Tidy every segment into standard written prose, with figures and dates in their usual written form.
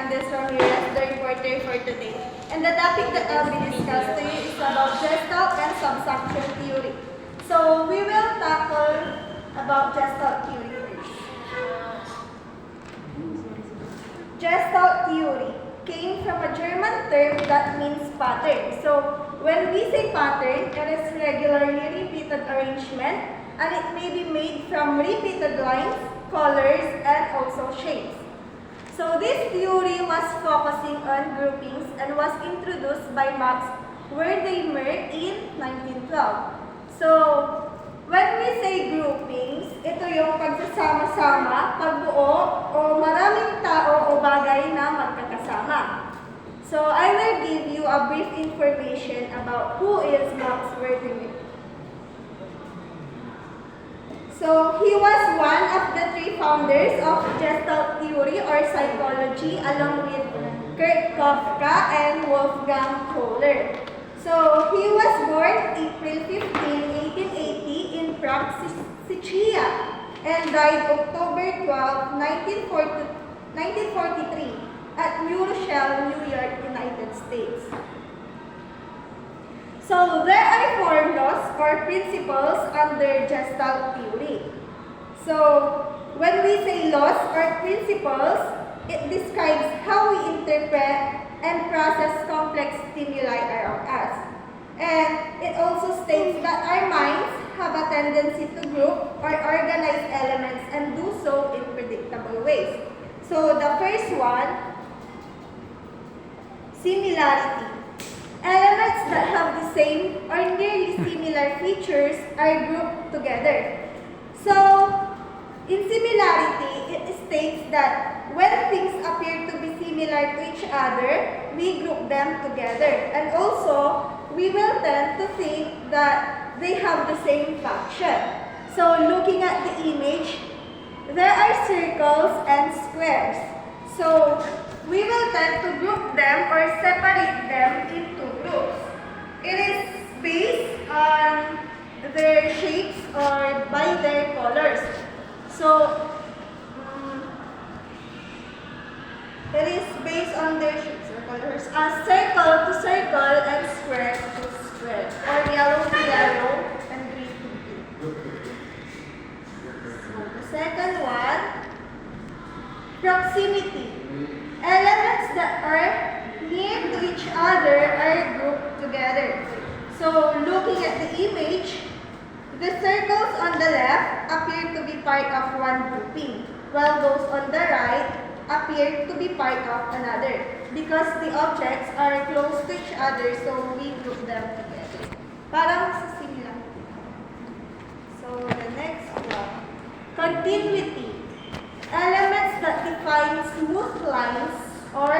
from US, the reporter for today. And the topic that I'll be discussing to you is about Gestalt and subsumption theory. So we will tackle about Gestalt theory first. Gestalt theory came from a German term that means pattern. So when we say pattern, it is regularly repeated arrangement, and it may be made from repeated lines, colors, and also shapes. So this theory was focusing on groupings and was introduced by Max Wertheimer in 1912. So when we say groupings, ito yung pagsasama-sama, pagbuo, o maraming tao o bagay na magkakasama. So I will give you a brief information about who is Max Wertheimer. So he was one of the three founders of Gestalt theory or psychology along with Kurt Kafka and Wolfgang Kohler. So he was born April 15, 1880 in Prague, Czechia and died October 12, 1943 at New Rochelle, New York, United States. So there are four laws or principles under Gestalt theory. So when we say laws or principles, it describes how we interpret and process complex stimuli around us. And it also states that our minds have a tendency to group or organize elements and do so in predictable ways. So the first one, similarity. Elements that have the same or nearly similar features are grouped together. So, in similarity, it states that when things appear to be similar to each other, we group them together. And also, we will tend to think that they have the same function. So, looking at the image, there are circles and squares. So, we will tend to group them or separate them into groups. It is based on their shapes or by their colors. So, it is based on their shapes or colors. Circle to circle and square to square. Or yellow to yellow and green to green. So, the second one, proximity. Elements that are near to each other are grouped together. So, looking at the image, the circles on the left appear to be part of one grouping, while those on the right appear to be part of another. Because the objects are close to each other, so we group them together. Parang sa similar. So, the next one, continuity. Elements that define smooth lines or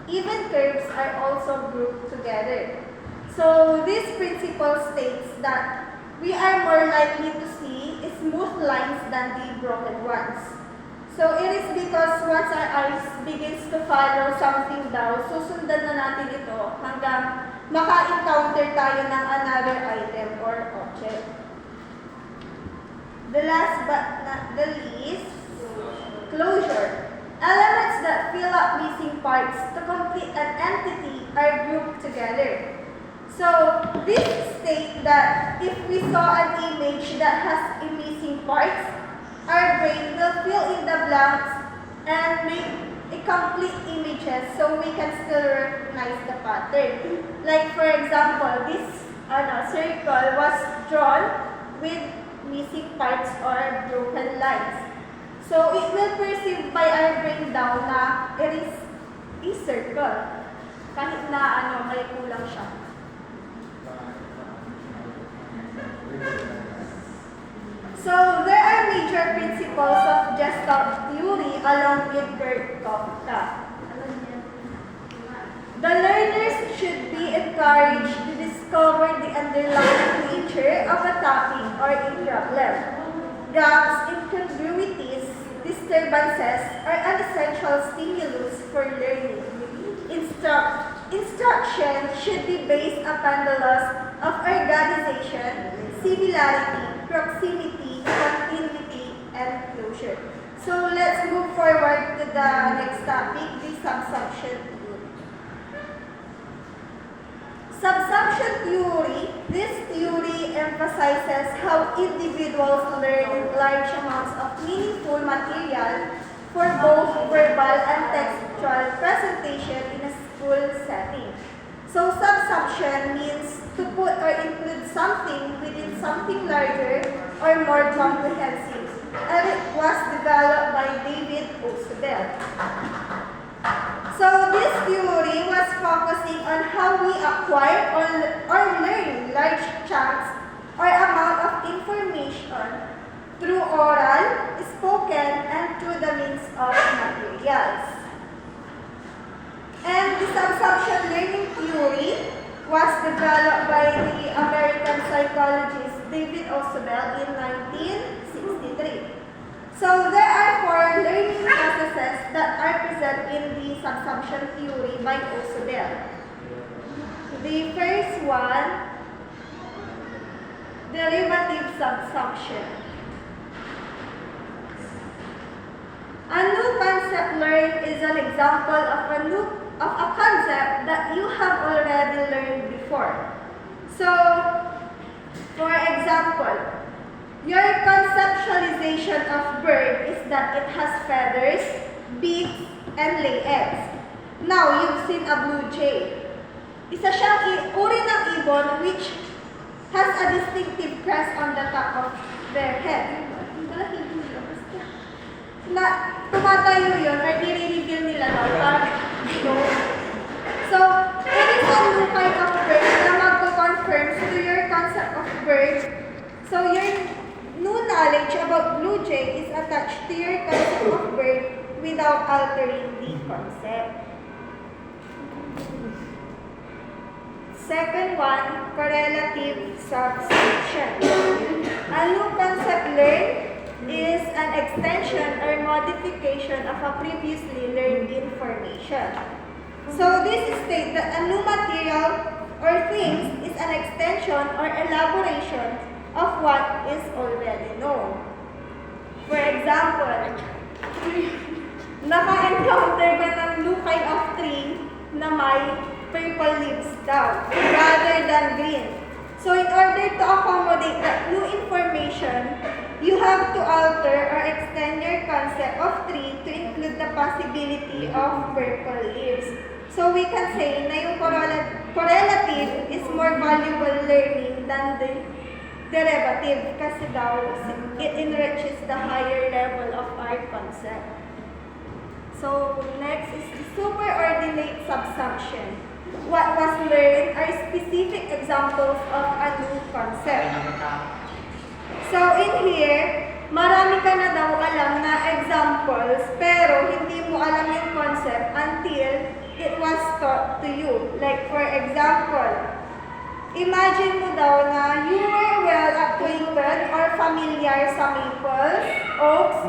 even curves are also grouped together. So this principle states that we are more likely to see smooth lines than the broken ones. So it is because once our eyes begins to follow something daw, susundan na natin ito hanggang maka-encounter tayo ng another item or object. The last but not the least, closure. Elements that fill up missing parts to complete an entity are grouped together. So, this states that if we saw an image that has missing parts, our brain will fill in the blanks and make a complete images so we can still recognize the pattern. Like for example, this circle was drawn with missing parts or broken lines. So, it will perceive by our brain daw na it is a circle. Kahit na may kulang siya. So, there are major principles of Gestalt theory along with Kurt Kafka. The learners should be encouraged to discover the underlying nature of a topic or a problem. Gaps, incongruities, disturbances are an essential stimulus for learning. Instruction should be based upon the laws of organization, similarity, proximity, continuity, and closure. So let's move forward to the next topic, the subsumption. subsumption theory. Subsumption theory, this theory emphasizes how individuals learn large amounts of meaningful material for both verbal and textual presentation in a school setting. So subsumption means to put or include something within something larger or more comprehensive, and it was developed by David Osubel. So this theory was focusing on how we acquire or learn large chunks or amount of information through oral, spoken, and through the means of materials. And the subsumption learning theory was developed by the American psychologist David Osubel in 1963. So there are 4 learning processes that are present in the subsumption theory by Osubel. The first one, derivative subsumption. A new concept learned is an example of a concept that you have already learned before. So, for example, your conceptualization of bird is that it has feathers, beaks, and lay eggs. Now, you've seen a blue jay. Isa siyang uri ng ibon which has a distinctive crest on the top of their head. Na tumatayo yun or nire-reveal nila parang So, it is a new kind of bird na magko-confirm to your concept of bird. So, your new knowledge about blue jay is attached to your concept of bird without altering the concept. Second one, correlative subsumption. A new concept learned is an extension or modification of a previously learned information. So this states that a new material or things is an extension or elaboration of what is already known. For example, naka-encounter ka ng new kind of tree na may purple leaves daw rather than green. So in order to accommodate that new information, you have to alter or extend your concept of tree to include the possibility of purple leaves. So we can say na yung correlative is more valuable learning than the derivative kasi daw it enriches the higher level of our concept. So next is the superordinate subsumption. What was learned are specific examples of a new concept. So in here, marami ka na daw alam na examples, pero hindi mo alam yung concept until it was taught to you. Like for example, imagine mo daw na you were well acquainted or familiar sa maples, oaks,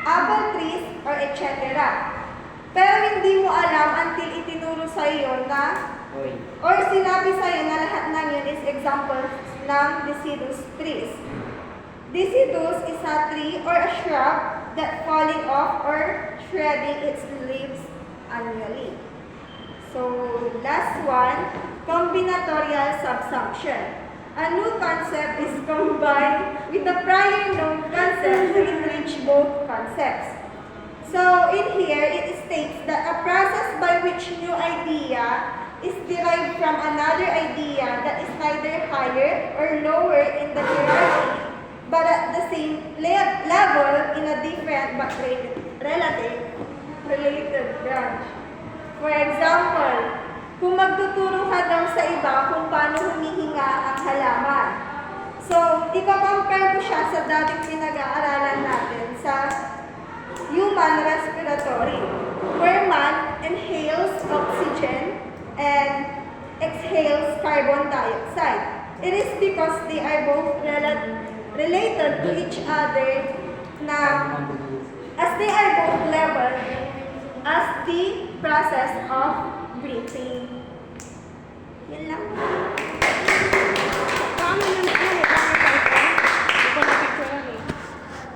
apple trees, or etc. Pero hindi mo alam until itinuro sa iyo na, or sinabi sa iyo na lahat ng yun is examples ng deciduous trees. Deciduous is a tree or a shrub that falling off or shredding its leaves annually. So, last one, combinatorial subsumption. A new concept is combined with the prior known concept to enrich both concepts. So, in here, it states that a process by which new idea is derived from another idea that is neither higher or lower in the hierarchy, but at the same level in a different but related branch. For example, kung magtuturo ka daw sa iba kung paano humihinga ang halaman. So, ika-compare ko siya sa dating pinag-aaralan natin sa human respiratory, where man inhales oxygen and exhales carbon dioxide. It is because they are both related to each other na as they are both level as the process of breathing. Yan lang.